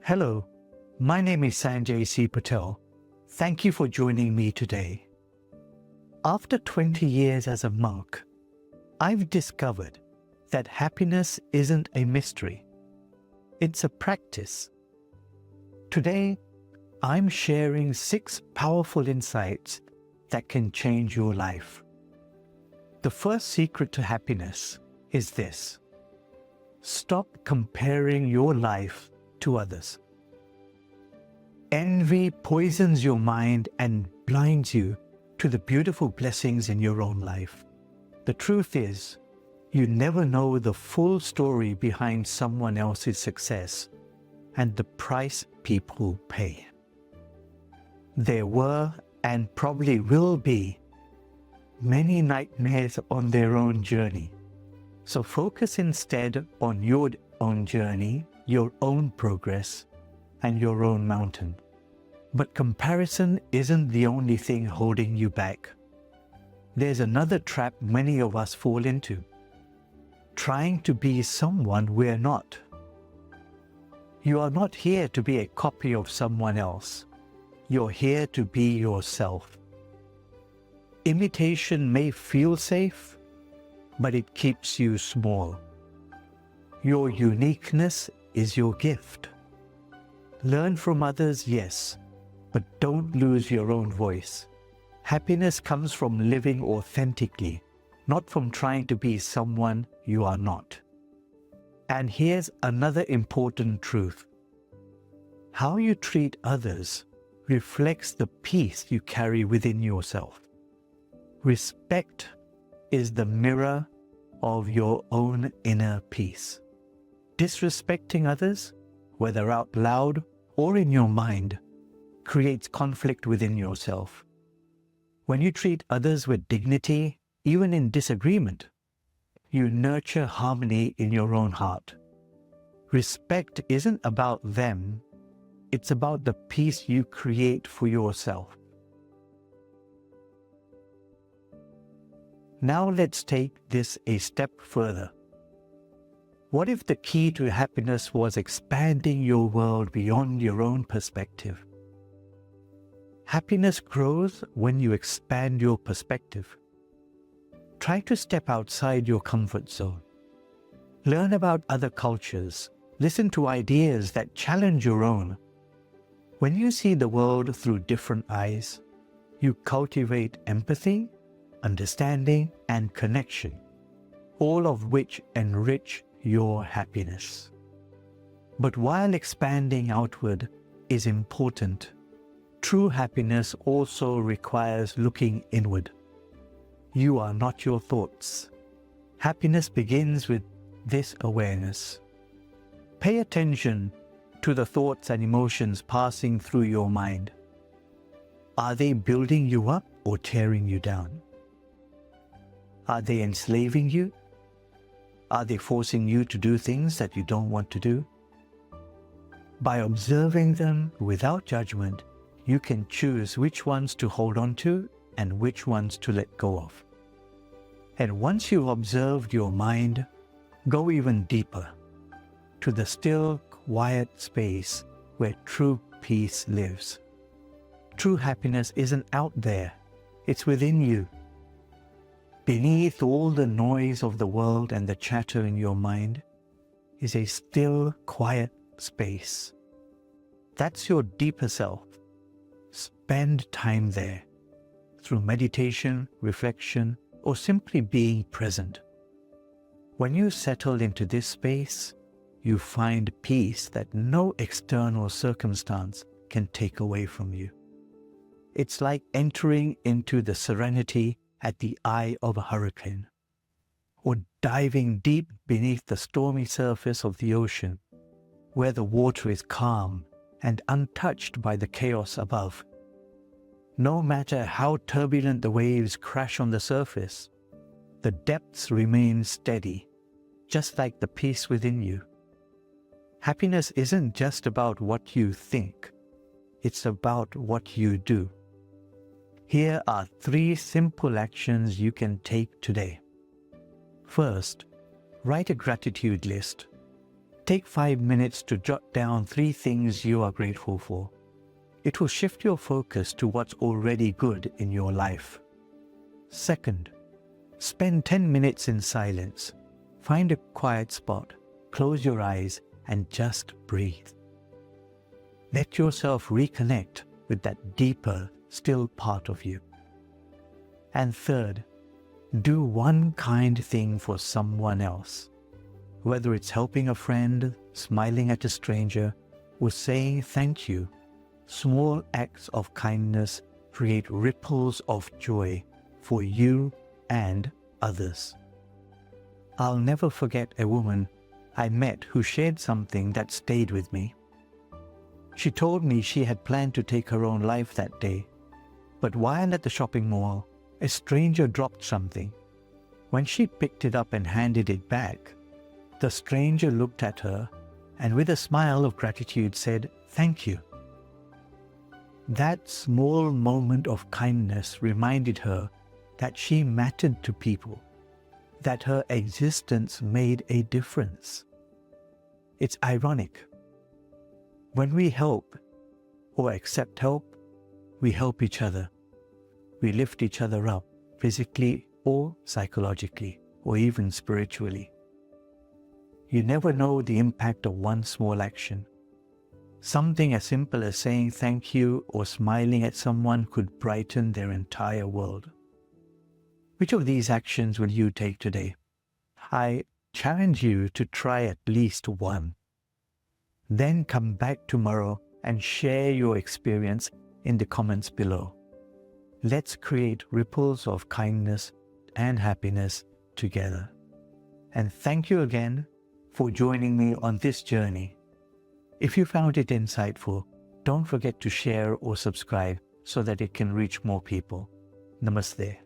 Hello, my name is Sanjay C. Patel. Thank you for joining me today. After 20 years as a monk, I've discovered that happiness isn't a mystery. It's a practice. Today, I'm sharing 6 powerful insights that can change your life. The first secret to happiness is this: stop comparing your life to others. Envy poisons your mind and blinds you to the beautiful blessings in your own life. The truth is, you never know the full story behind someone else's success and the price people pay. There were and probably will be many nightmares on their own journey. So focus instead on your own journey, your own progress, and your own mountain. But comparison isn't the only thing holding you back. There's another trap many of us fall into: trying to be someone we're not. You are not here to be a copy of someone else. You're here to be yourself. Imitation may feel safe, but it keeps you small. Your uniqueness is your gift. Learn from others, yes, but don't lose your own voice. Happiness comes from living authentically, not from trying to be someone you are not. And here's another important truth: how you treat others reflects the peace you carry within yourself. Respect is the mirror of your own inner peace. Disrespecting others, whether out loud or in your mind, creates conflict within yourself. When you treat others with dignity, even in disagreement, you nurture harmony in your own heart. Respect isn't about them, it's about the peace you create for yourself. Now let's take this a step further. What if the key to happiness was expanding your world beyond your own perspective? Happiness grows when you expand your perspective. Try to step outside your comfort zone. Learn about other cultures. Listen to ideas that challenge your own. When you see the world through different eyes, you cultivate empathy, understanding, and connection, all of which enrich your happiness. But while expanding outward is important, true happiness also requires looking inward. You are not your thoughts. Happiness begins with this awareness. Pay attention to the thoughts and emotions passing through your mind. Are they building you up or tearing you down? Are they enslaving you? Are they forcing you to do things that you don't want to do? By observing them without judgment, you can choose which ones to hold on to and which ones to let go of. And once you've observed your mind, go even deeper to the still, quiet space where true peace lives. True happiness isn't out there, it's within you. Beneath all the noise of the world and the chatter in your mind is a still, quiet space. That's your deeper self. Spend time there, through meditation, reflection, or simply being present. When you settle into this space, you find peace that no external circumstance can take away from you. It's like entering into the serenity at the eye of a hurricane, or diving deep beneath the stormy surface of the ocean, where the water is calm and untouched by the chaos above. No matter how turbulent the waves crash on the surface, the depths remain steady, just like the peace within you. Happiness isn't just about what you think, it's about what you do. Here are 3 simple actions you can take today. First, write a gratitude list. Take 5 minutes to jot down 3 things you are grateful for. It will shift your focus to what's already good in your life. Second, spend 10 minutes in silence. Find a quiet spot, close your eyes, and just breathe. Let yourself reconnect with that deeper, still part of you. And third, do one kind thing for someone else. Whether it's helping a friend, smiling at a stranger, or saying thank you, small acts of kindness create ripples of joy for you and others. I'll never forget a woman I met who shared something that stayed with me. She told me she had planned to take her own life that day, but while at the shopping mall, a stranger dropped something. When she picked it up and handed it back, the stranger looked at her and with a smile of gratitude said, "Thank you." That small moment of kindness reminded her that she mattered to people, that her existence made a difference. It's ironic. When we help or accept help, we help each other. We lift each other up, physically or psychologically, or even spiritually. You never know the impact of one small action. Something as simple as saying thank you or smiling at someone could brighten their entire world. Which of these actions will you take today? I challenge you to try at least one. Then come back tomorrow and share your experience in the comments below. Let's create ripples of kindness and happiness together. And thank you again for joining me on this journey. If you found it insightful, don't forget to share or subscribe so that it can reach more people. Namaste.